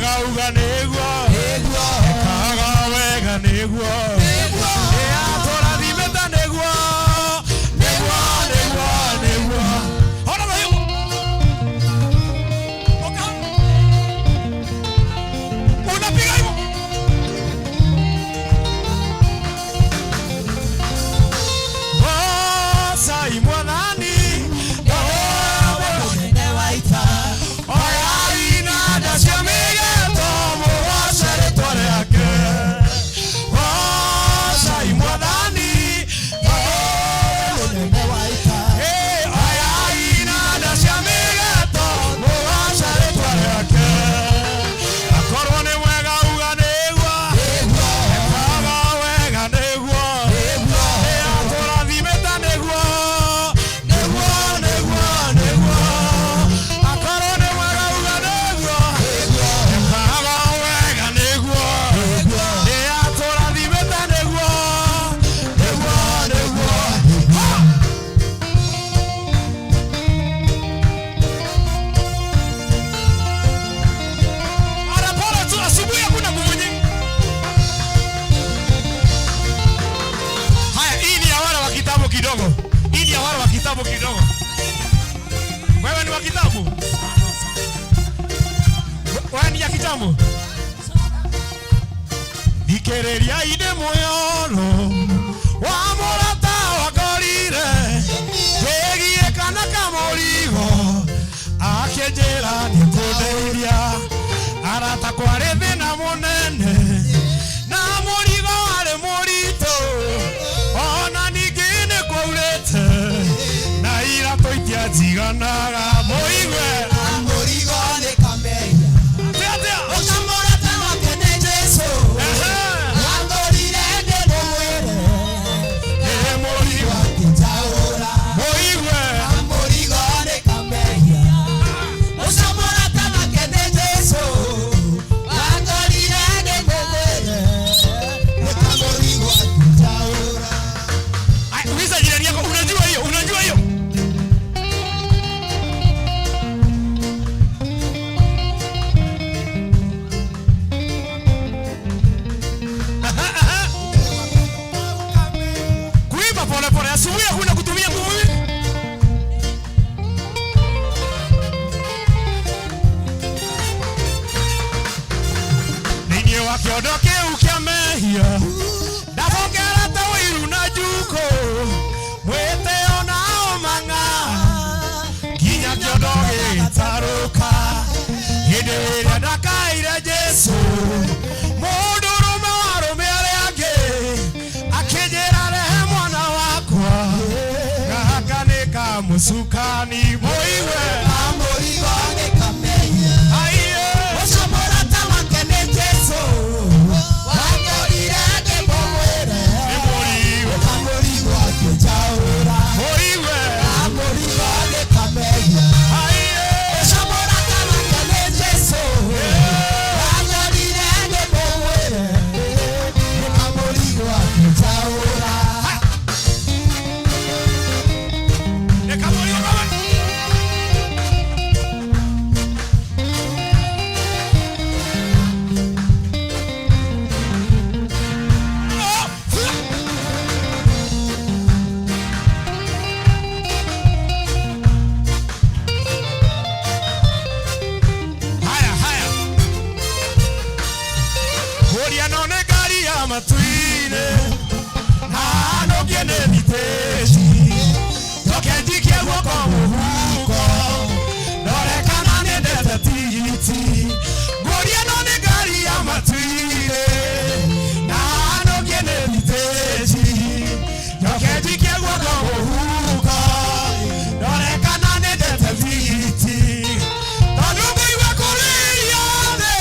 mwega uga niguo ekaga wega niguo atũrathimĩte niguo ona mahiũ unapiga hivyo Sai mwanani kidogo. Wewe ni wa kitabu? Wewe ni ya kitabu? Dikereria ide moyoro wa morata wa gorire tegie kana kamorigo akejera ni kuderia arata kware thina munene na morigo are morito ona ningine kwaurete na ira toitia jiganaga moigwe amorigo ne kameya tia okamorata wakene Jesu andorire de moere morigo kitaura moigwe amorigo ne kameya okamorata wakene Jesu andorire de moere morigo kitaura. Ai uliza jirani yako, unajua hiyo? Kuiba pole pole, asubuhi hakuna kutumia nguvu. Ninyi wakiondoke ukiamehia ndabongera tawiru na juko mwete onao manga kinya kiondoke taruka hidira ndakaire Jesu mundurume warume ariange akijera rehe mwana wakwa gakanika musukani moiwe amorigo ne kameya aiye osamorata wakene Jesu wangorire de bomwere morigo amorigo akijaura moiwe amorigo ne kameya aiye osamorata wakene Jesu wangorire de bomwere amorigo akijaura ne kamorigo baba. Haya Horia none gari ya matuine Hano kiene mitezi Tokendikie woko muhuko Nore kanane dete titi Horia none gari ya matuine Hano kiene mitezi Tokendikie woko muhuko Nore kanane dete titi Tanungu iwe kuriade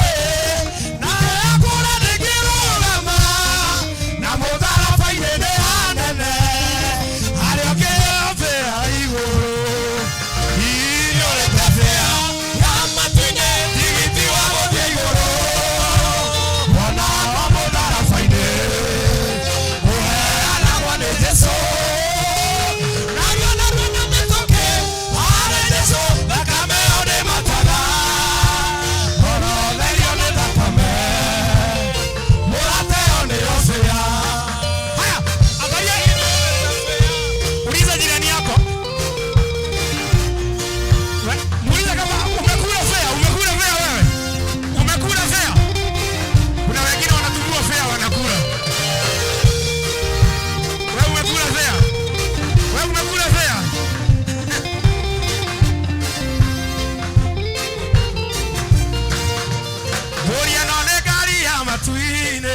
Na yakura digirulama Na mudara faide de hanene Hare matuine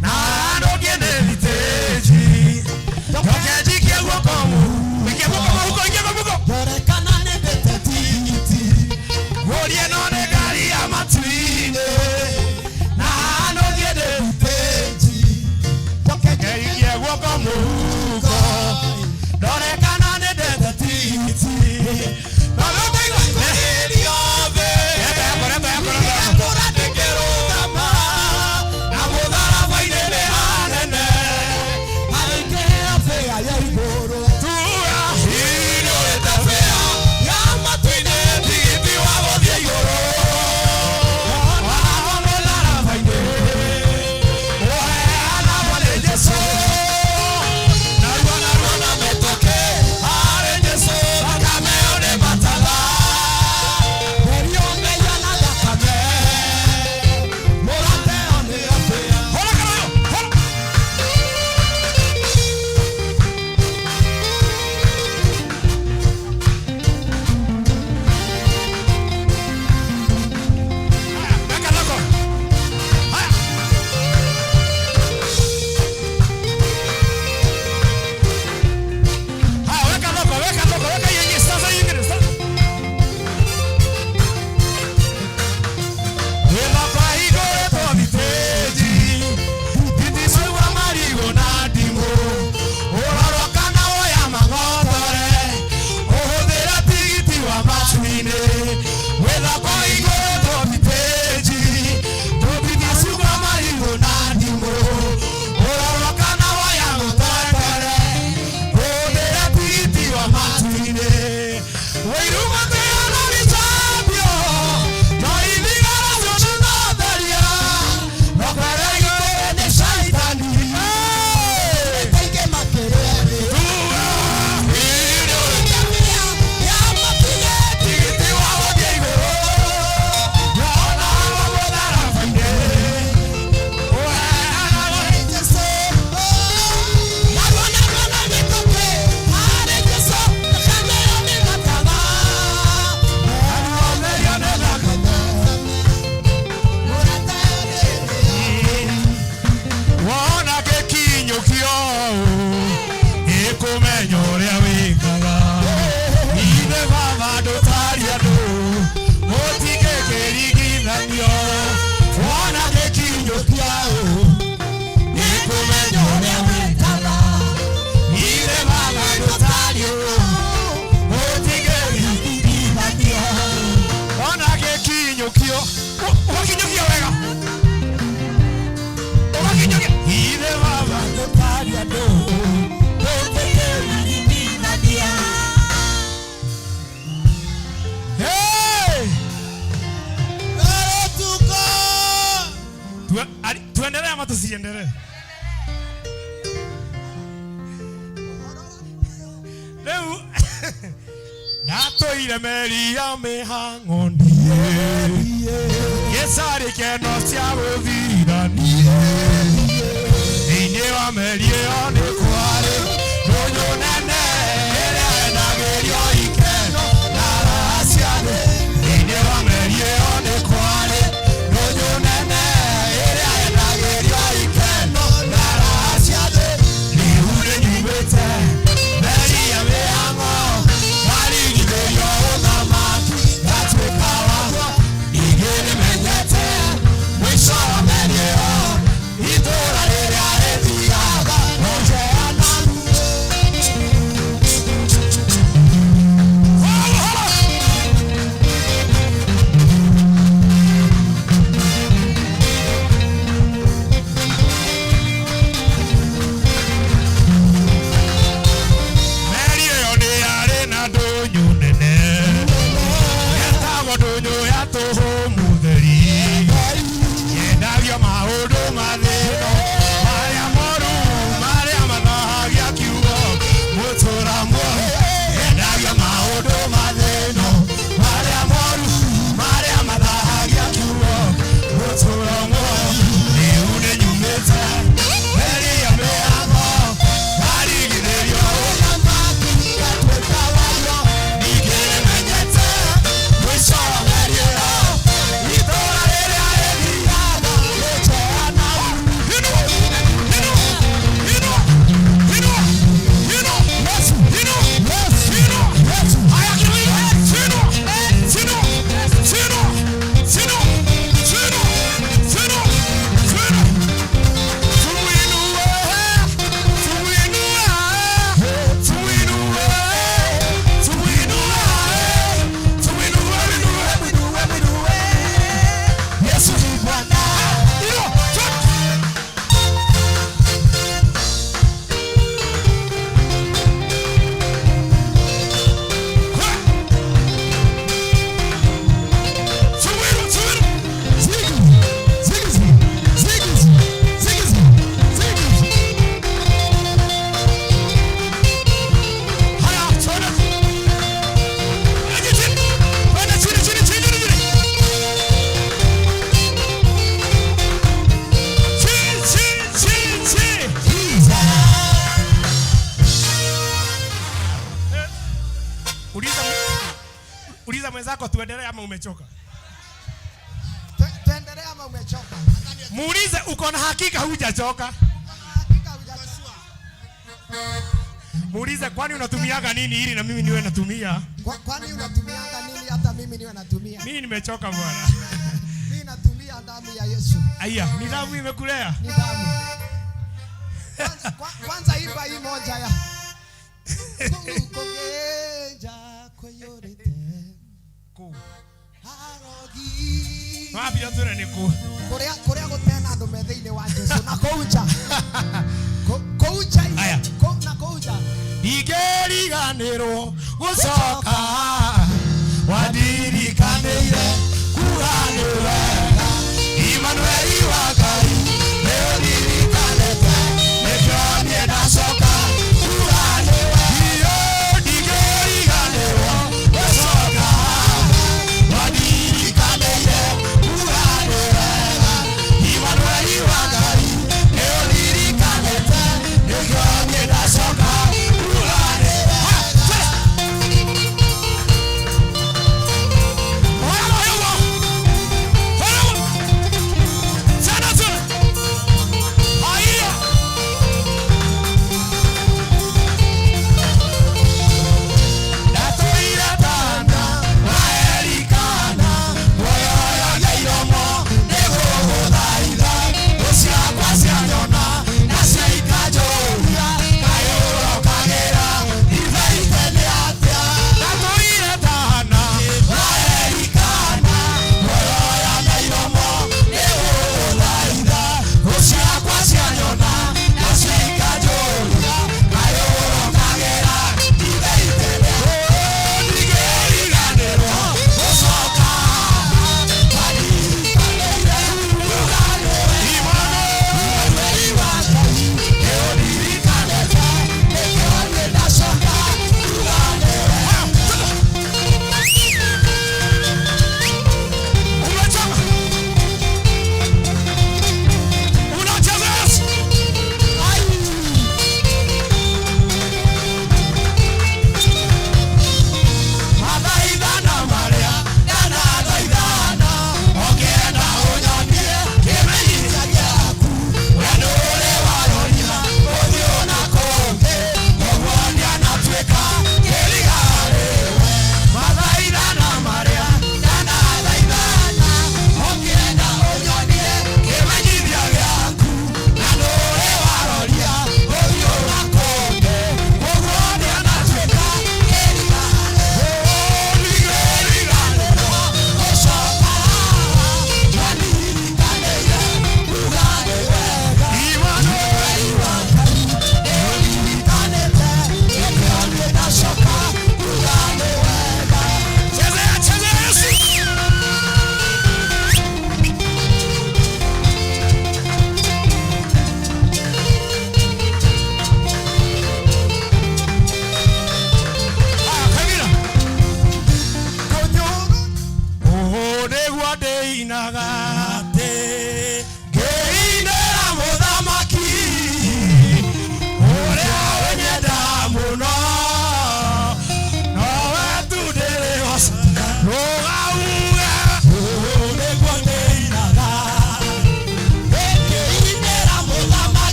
na ndogene viteji tokeji kiego komu kiego komu Dorekana ne betetiti Worie no ne gari ya matuine na ndogene viteji tokeji kiego komu Dorekana ne betetiti Tuendelee ama tusiendelee? Leo natoire meri ya mihango ndie Kesari keno cia guthirania Thĩinĩ wa meri ĩyo nĩ kwarĩ ndũnyũ nene ĩrĩa yenagĩrio ikeno na raha cia thĩ Thĩinĩ wa meri ĩyo nĩ kwarĩ ndũnyũ nene ĩrĩa yenagĩrio ikeno na raha cia thĩ Rĩu nĩnyumĩte meri ya mĩhang'o ngarigithĩrio ũthamaki ngatuĩka waguo ningĩ nĩmenyete mũico wa meri ĩyo itũũra rĩrĩa rĩthiaga tuendelee ama umechoka? Tuendelee ama umechoka? Muulize uko na hakika hujachoka? Hakika hujachoka. Muulize kwani unatumiaga nini ili na mimi niwe natumia? Kwani unatumiaga nini hata mimi niwe natumia? Mimi nimechoka bwana. Mimi natumia damu ya Yesu. Aya, ni damu imekulea? Ni damu. Kwanza imba hii moja ya. Kukugeja koyorete. Ku. Harogi. Wapi yatore ni ku? Korea gutena andu methe-ini wa Jesu na kouja. Kouja. Aya. Na kouja. Igeriganirwo gucoka wadirikaniire kuganirwe Emmanuel wa Ngai nĩũndirikanĩte nĩkĩo niĩ ndacoka kuganirwe ndigeriganirwo gucoka wadirikaniire kuganirwe Emmanuel wa Ngai nĩũndirikanĩte nĩkĩo niĩ ndacoka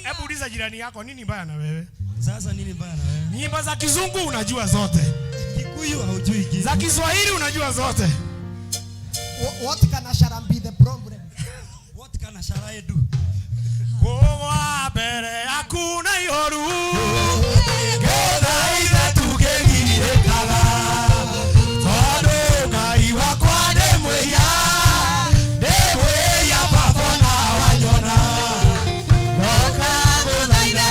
Hebu uliza jirani yako nini mbaya na wewe? Sasa nini mbaya na wewe? Nyimbo za Kizungu unajua zote. Kikuyu haujui kitu. Za Kiswahili unajua zote. What can I shall be the problem? What can I shall do? Kwa bere hakuna yoru. Geda ida tugegire kala. Todo kai wakwa demwe ya. Demwe ya papo na wanyona. Noka goda ida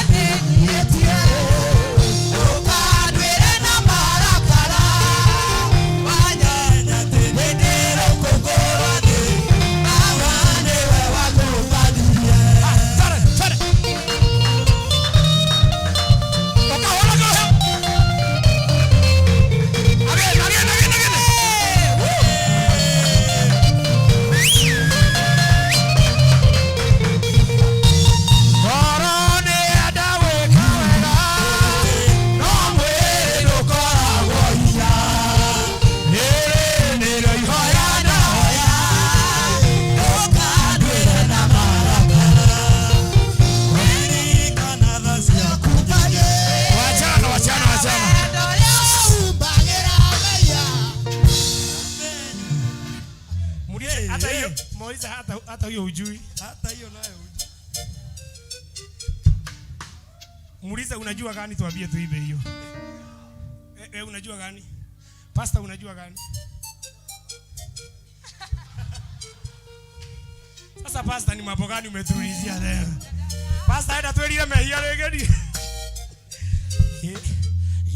Muulize hata hiyo ujui. Hata hiyo nayo hujui. Muulize unajua gani tuambie tuibe hiyo. Unajua gani? Pastor unajua gani? Sasa pastor ni mambo gani umetulizia leo? Pastor hata tuelile mehia regedi.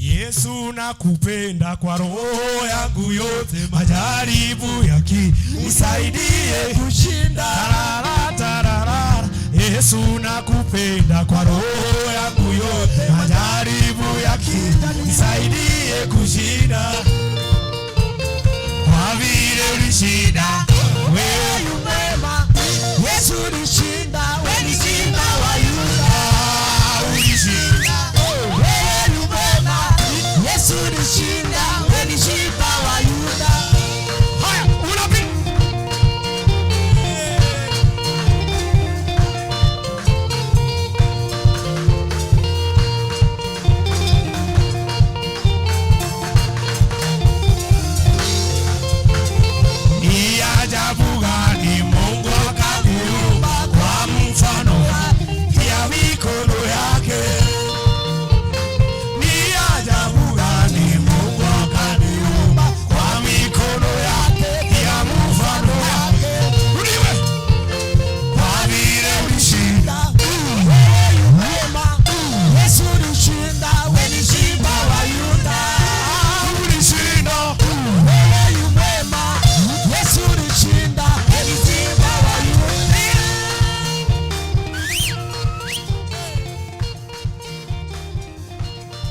Yesu nakupenda kwa roho yangu yote, majaribu yakinisaidie kushinda. Tarara. Yesu nakupenda kwa roho yangu yote, majaribu yakinisaidie kushinda. Kwa vile ulishinda